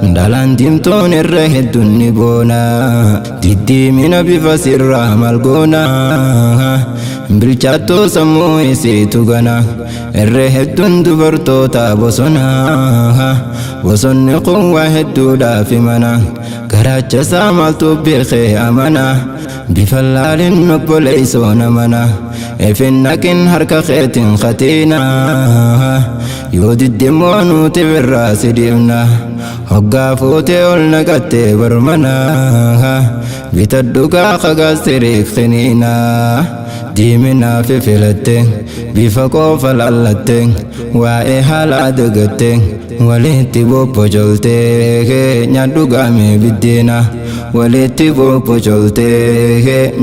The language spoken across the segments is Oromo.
dalan dimtoon irra hedduun ni boona diddiimina bifa sirraa malgoona bilchaattoo sammuu isiitu gana irra hedduun dubartoota bosona bosonni kun waa hedduudhaaf himana garaacha isaa maaltu beekee amana bifa laalin obboleessoo namana efinnaqin harka keetiin khatiina yoo diddimoo nuti birraa si dhiibna hoggaa fuutee ol naqattee barmana bitadhu gaafa gaastiriik xiniina diiminaa fi filatte bifa qofa lallatte waa'ee haala dagatte walitti bobbocolte nyaadhu gaame biddeena walitti bobbocolte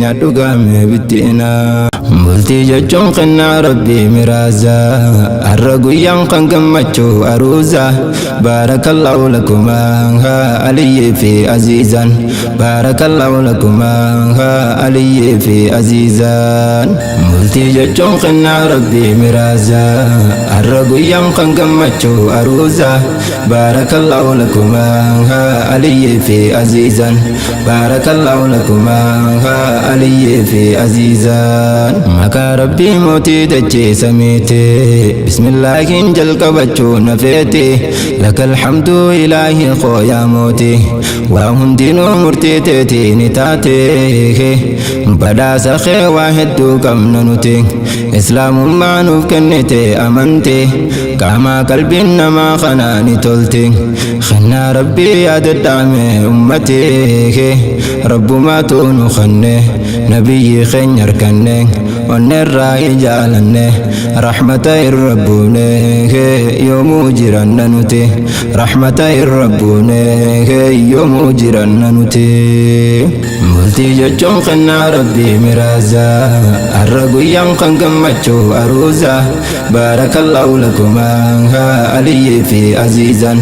nyaadhu gaame biddeena bultii jechuun kennaa rabbii miraaza har'a guyyaan kan gammachuu aruuza baarakallahu lakumaa aliyyii fi aziizan baarakallahu lakumaa aliyyii fi aziizan bultii jechuun kennaa rabbii miraaza har'a guyyaan kan gammachuu aruuza baarakallahu lakumaa aliyyii fi aziizan baarakallahu lakumaa aliyyii fi aziizan maqaa rabbii mootii dachee samiite bismillaahiin jalqabachuu nafeete lakal hamdu ilaahi qooyaa mooti waa hundinuu murtii teetii ni taate badhaasa kee waa hedduu qabna nuti islaamummaa nuuf kennite amante qaamaa qalbiin namaa kanaa ni tolte kennaa rabbii yaadadhaame ummate rabbumaatu nu kenne nabiyyi keenya harkanne onnerraa ijaalanne rahmata irrabbuune yoomuu jiranna nuti rahmata irrabbuune yoomuu jiranna nuti bultii jechuun kennaa rabbii miraaza har'a guyyaan kan gammachuu aruuza baarakallahu lakumaa aliyyii fi aziizan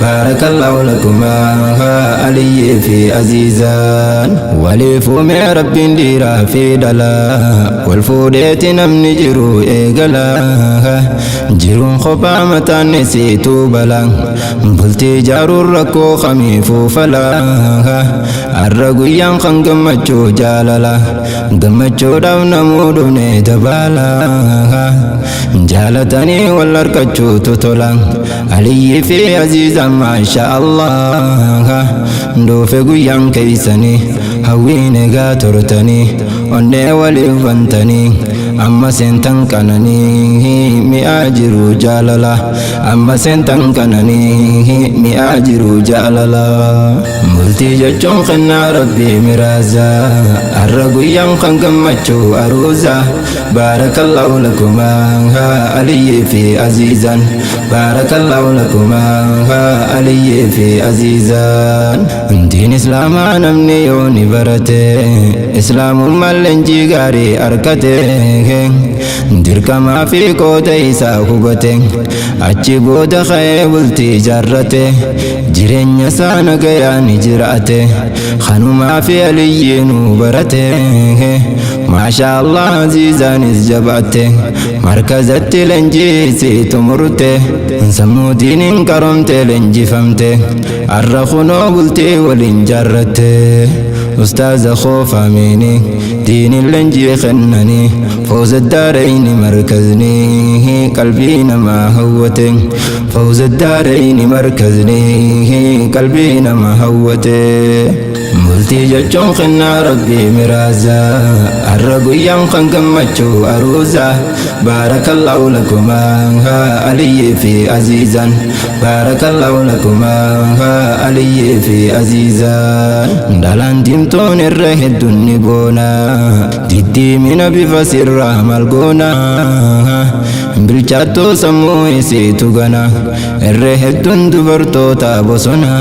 baarakallahu lakumaa aliyyii fi aziizan waliifuumee rabbiin dhiiraa fi dhalaa walfuudheeti namni jiru eegala jiruun kophaa mataan isiituu bala bultii jaaruun rakkoo kamiifuu fala har'a guyyaan kan gammachuu jaalala gammachuudhaaf namuu dhufne dabaala jaalatanii wal harkachuutu tola aliyyii fi aziizan maasha Allah dhufe guyyaan keeysanii hawwiin egaa turtanii onnee waliif bantanii amma seentan kananii mi'aa jiru jaalala amma seentan kananii mi'aa jiru jaalala bultii jechuun kennaa rabbii miraaza har'a guyyaan kan gammachuu aruuza baarakallahu lakumaa aliyyii fi aziizan baarakallahu lakumaa aliyyii fi aziizan diin islaamaa namni yoo ni barate islaamummaa leenjii gaarii arkate dirqamaa fi qooda isaa hubate achi booda ka'ee bultii jaarrate jireenya isaa nagayaan jiraate kanumaa fi aliyyiinuu barate maasha Allah aziizaanis jabaate markazatti leenjii isiitu murte sammuu diiniin qaromte leenjifamte har'a kunoo bultii waliin jaarrate ustaaza khoofa miini diiniin leenjii kennanii فوز الدارين مركزني قلبي نما هوته فوز الدارين مركزني قلبي نما هوته bultii jechuun kennaa rabbii miraaza har'a guyyaan kan gammachuu aruuza baarakallahu lakumaa aliyyii fi aziizan baarakallahu lakumaa aliyyii fi aziizan dalan dimtoon irra hedduun ni boona diddiimina bifa sirraa malgoona bilchaattoo sammuu isiitu gana irra hedduun dubartoota bosona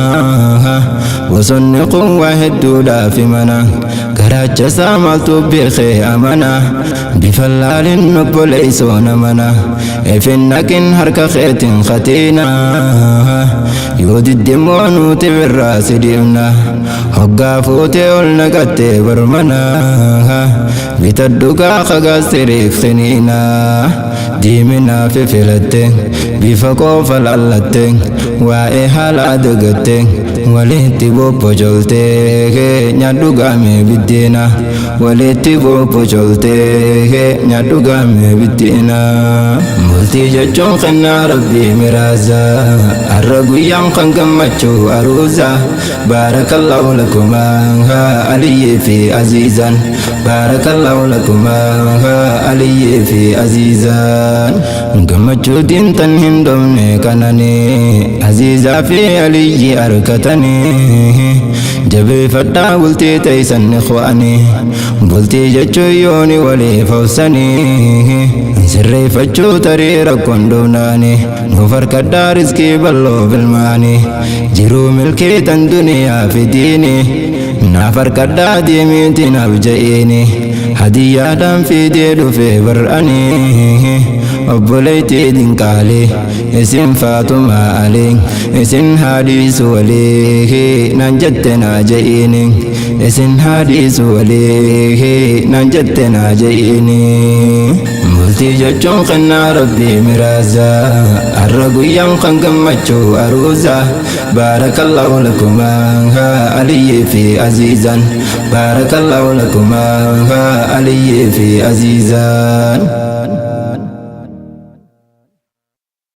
bosonni kun waa hedduudhaaf himana garaacha isaa maaltu beekee amana bifa laalin obboleessoo namana efinnaqin harka keetiin khatiina yoo diddimoo nuti birraa si dhiibna hoggaa fuutee ol naqattee barmana bitadhu gaafa gaastiriik xiniina diimina fi filatte bifa qofa lallatte waa'ee haala dagatte walitti bobbocolte nyaadhu gaame biddeena walitti bobbocolte nyaadhu gaame biddeena bultii jechuun kennaa rabbii miraaza har'a guyyaan kan gammachuu aruuza baarakallahu lakuma aliyyii fi aziizan baarakallahu lakuma aliyyii fi aziizan gammachuu diintan hin dhoofne kanani aziizaa fi aliyyii arkatani jabeeffadhaa bultii teeysan ikhwaani bultii jechuun yooni walii fawsani sirreeffachuu tarii rakkoon dhoofnaani nuuf harkadhaa rizqii bal'oo bilmaani jiruu milkii tan duniyaa fi diini naaf harkadhaa deemiitiin abja'iini hadiyyaadhaan fiidee dhufee bar'ani obboleettii dinqaalee isin faatumaa alee isin haadhiisu walee naan jette naa ja'iini isin haadhiisu walee naan jette naa ja'iini bultii jechuun kennaa rabbii miraaza har'a guyyaan kan gammachuu aruuza baarakallahu lakuma aliyyii fi aziizan baarakallahu lakuma aliyyii fi aziizan